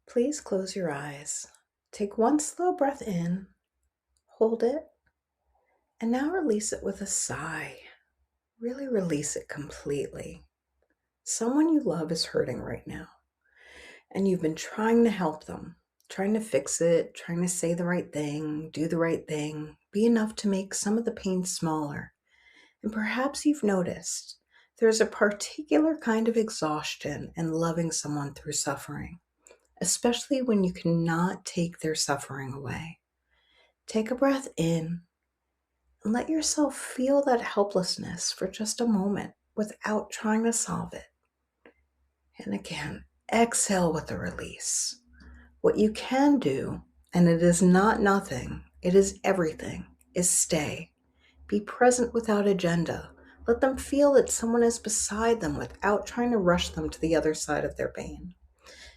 Please close your eyes. Take one slow breath in, hold it, and now release it with a sigh. Really release it completely. Someone you love is hurting right now, and you've been trying to help them, trying to fix it, trying to say the right thing, do the right thing, be enough to make some of the pain smaller. And perhaps you've noticed there's a particular kind of exhaustion in loving someone through suffering, especially when you cannot take their suffering away. Take a breath in and let yourself feel that helplessness for just a moment without trying to solve it. And again, exhale with a release. What you can do, and it is not nothing, it is everything, is stay. Be present without agenda. Let them feel that someone is beside them without trying to rush them to the other side of their pain.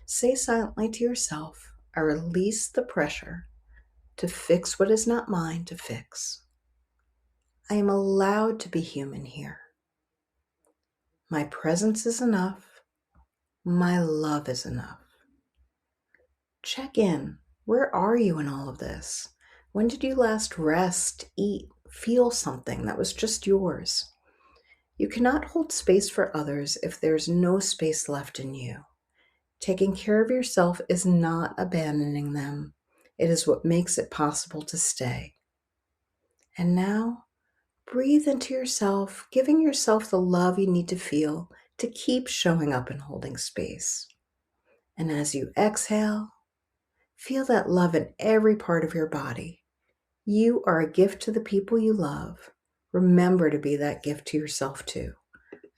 Say silently to yourself, I release the pressure to fix what is not mine to fix. I am allowed to be human here. My presence is enough. My love is enough. Check in. Where are you in all of this? When did you last rest, eat, feel something that was just yours? You cannot hold space for others if there's no space left in you. Taking care of yourself is not abandoning them. It is what makes it possible to stay. And now, breathe into yourself, giving yourself the love you need to feel to keep showing up and holding space. And as you exhale, feel that love in every part of your body. You are a gift to the people you love. Remember to be that gift to yourself too.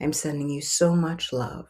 I'm sending you so much love.